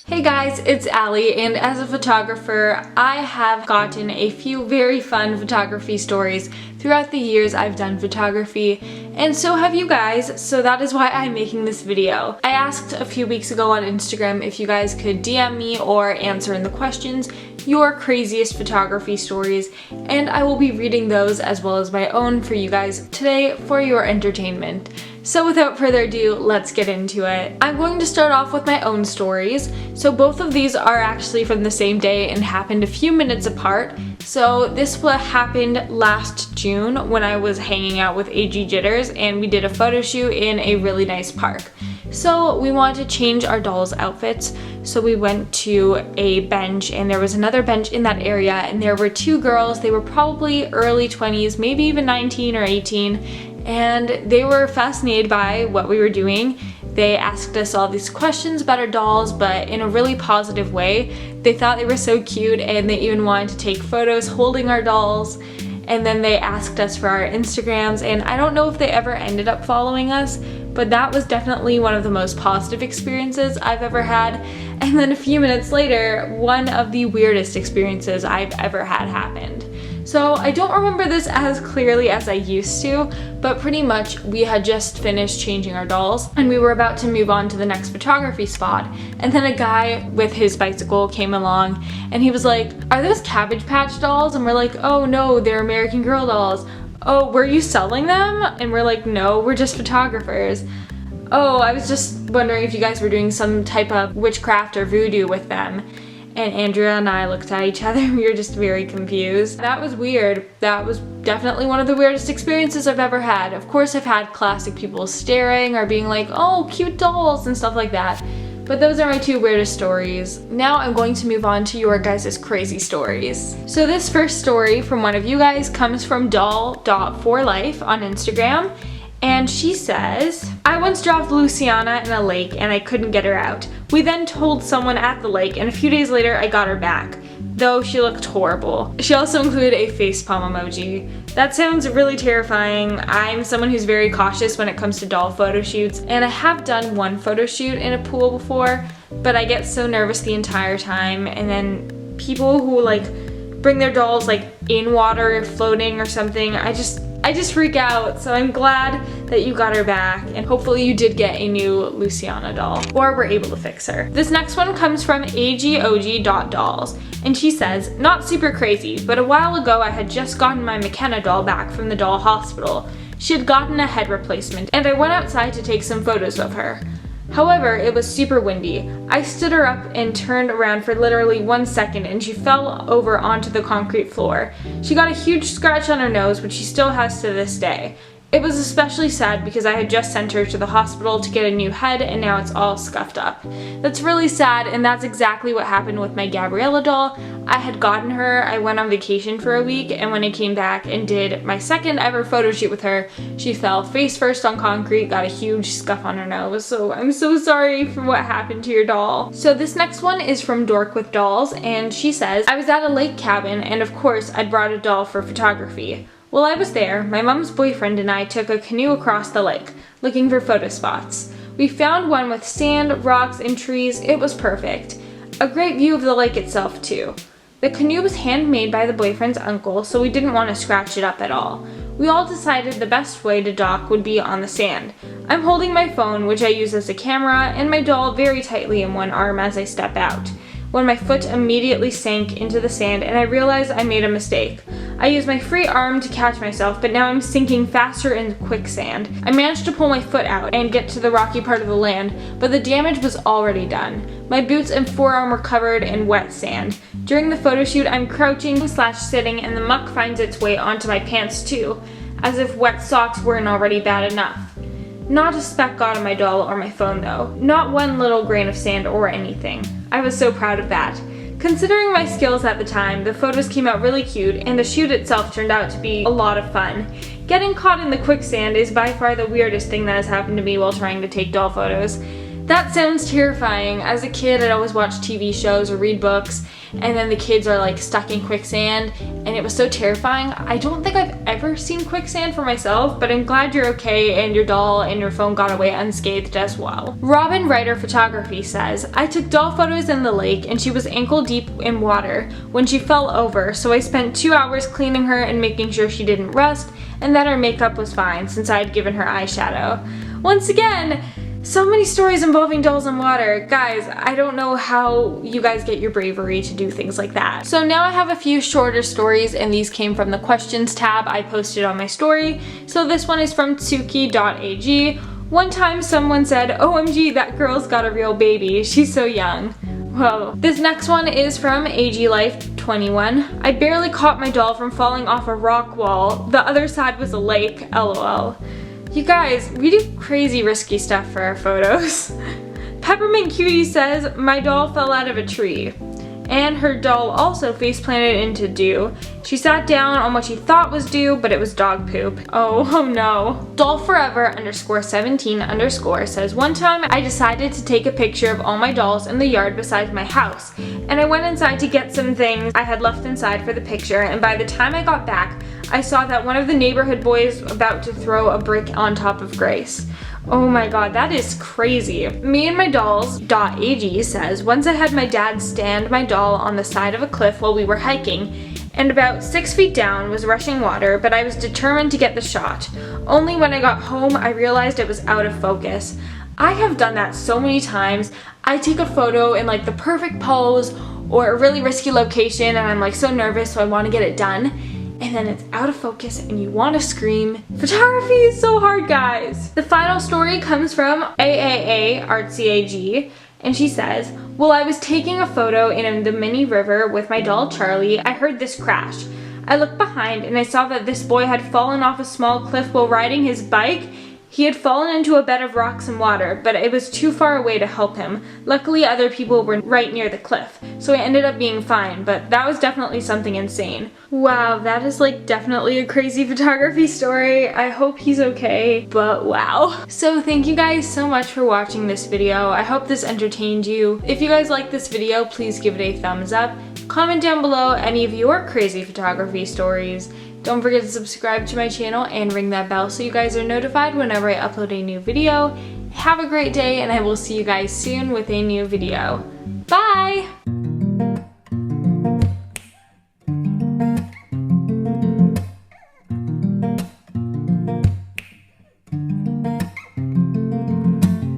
Hey guys, it's Allie, and as a photographer, I have gotten a few very fun photography stories throughout the years I've done photography, and so have you guys, so that is why I'm making this video. I asked a few weeks ago on Instagram if you guys could DM me or answer in the questions your craziest photography stories, and I will be reading those as well as my own for you guys today for your entertainment. So without further ado, let's get into it. I'm going to start off with my own stories. So both of these are actually from the same day and happened a few minutes apart. So this happened last June when I was hanging out with AGJitters and we did a photo shoot in a really nice park. So we wanted to change our dolls' outfits, so we went to a bench and there was another bench in that area and there were two girls. They were probably early 20s, maybe even 19 or 18, and they were fascinated by what we were doing. They asked us all these questions about our dolls, but in a really positive way. They thought they were so cute and they even wanted to take photos holding our dolls. And then they asked us for our Instagrams, and I don't know if they ever ended up following us, but that was definitely one of the most positive experiences I've ever had. And then a few minutes later, one of the weirdest experiences I've ever had happened. So I don't remember this as clearly as I used to, but pretty much we had just finished changing our dolls and we were about to move on to the next photography spot. And then a guy with his bicycle came along and he was like, "Are those Cabbage Patch dolls?" And we're like, "Oh no, they're American Girl dolls." "Oh, were you selling them?" And we're like, "No, we're just photographers." "Oh, I was just wondering if you guys were doing some type of witchcraft or voodoo with them." And Andrea and I looked at each other and we were just very confused. That was weird. That was definitely one of the weirdest experiences I've ever had. Of course, I've had classic people staring or being like, "Oh, cute dolls," and stuff like that. But those are my two weirdest stories. Now I'm going to move on to your guys' crazy stories. So this first story from one of you guys comes from doll.forlife on Instagram. And she says, "I once dropped Luciana in a lake and I couldn't get her out. We then told someone at the lake and a few days later I got her back, though she looked horrible." She also included a facepalm emoji. That sounds really terrifying. I'm someone who's very cautious when it comes to doll photo shoots, and I have done one photo shoot in a pool before, but I get so nervous the entire time, and then people who bring their dolls in water floating or something, I just freak out. So I'm glad that you got her back, and hopefully you did get a new Luciana doll, or were able to fix her. This next one comes from agog.dolls, and she says, "Not super crazy, but a while ago I had just gotten my McKenna doll back from the doll hospital. She had gotten a head replacement, and I went outside to take some photos of her. However, it was super windy. I stood her up and turned around for literally 1 second and she fell over onto the concrete floor. She got a huge scratch on her nose, which she still has to this day. It was especially sad because I had just sent her to the hospital to get a new head and now it's all scuffed up." That's really sad, and that's exactly what happened with my Gabriella doll. I had gotten her, I went on vacation for a week, and when I came back and did my second ever photo shoot with her, she fell face first on concrete, got a huge scuff on her nose, so I'm so sorry for what happened to your doll. So this next one is from Dork with Dolls, and she says, "I was at a lake cabin and of course I'd brought a doll for photography. While I was there, my mom's boyfriend and I took a canoe across the lake, looking for photo spots. We found one with sand, rocks, and trees. It was perfect. A great view of the lake itself too. The canoe was handmade by the boyfriend's uncle, so we didn't want to scratch it up at all. We all decided the best way to dock would be on the sand. I'm holding my phone, which I use as a camera, and my doll very tightly in one arm as I step out, when my foot immediately sank into the sand and I realized I made a mistake. I used my free arm to catch myself, but now I'm sinking faster in quicksand. I managed to pull my foot out and get to the rocky part of the land, but the damage was already done. My boots and forearm were covered in wet sand. During the photo shoot, I'm crouching/sitting and the muck finds its way onto my pants too, as if wet socks weren't already bad enough. Not a speck got on my doll or my phone though. Not one little grain of sand or anything. I was so proud of that. Considering my skills at the time, the photos came out really cute and the shoot itself turned out to be a lot of fun. Getting caught in the quicksand is by far the weirdest thing that has happened to me while trying to take doll photos. That sounds terrifying. As a kid, I'd always watch TV shows or read books, and then the kids are like stuck in quicksand, and it was so terrifying. I don't think I've ever seen quicksand for myself, but I'm glad you're okay and your doll and your phone got away unscathed as well. Robin Ryder Photography says, I took doll photos in the lake and she was ankle deep in water when she fell over, so I spent 2 hours cleaning her and making sure she didn't rust and that her makeup was fine since I had given her eyeshadow. Once again, so many stories involving dolls in water. Guys, I don't know how you guys get your bravery to do things like that. So now I have a few shorter stories, and these came from the questions tab I posted on my story. So this one is from tsuki.ag. One time someone said, OMG, that girl's got a real baby. She's so young. Whoa. This next one is from AGLife21. I barely caught my doll from falling off a rock wall. The other side was a lake, LOL. You guys, we do crazy risky stuff for our photos. Peppermint Cutie says, my doll fell out of a tree. And her doll also face planted into dew. She sat down on what she thought was dew, but it was dog poop. Oh no. Dollforever_17_ says, one time I decided to take a picture of all my dolls in the yard beside my house. And I went inside to get some things I had left inside for the picture, and by the time I got back, I saw that one of the neighborhood boys about to throw a brick on top of Grace. Oh my god, that is crazy. Me and my dolls.ag says, once I had my dad stand my doll on the side of a cliff while we were hiking, and about 6 feet down was rushing water, but I was determined to get the shot. Only when I got home, I realized it was out of focus. I have done that so many times. I take a photo in like the perfect pose or a really risky location, and I'm like so nervous, so I want to get it done. And then it's out of focus and you want to scream. Photography is so hard, guys. The final story comes from AAA and she says, while I was taking a photo in the mini river with my doll Charlie, I heard this crash. I looked behind and I saw that this boy had fallen off a small cliff while riding his bike. He had fallen into a bed of rocks and water, but it was too far away to help him. Luckily, other people were right near the cliff, so I ended up being fine, but that was definitely something insane. Wow, that is like definitely a crazy photography story. I hope he's okay, but wow. So thank you guys so much for watching this video. I hope this entertained you. If you guys like this video, please give it a thumbs up. Comment down below any of your crazy photography stories. Don't forget to subscribe to my channel and ring that bell so you guys are notified whenever I upload a new video. Have a great day, and I will see you guys soon with a new video. Bye!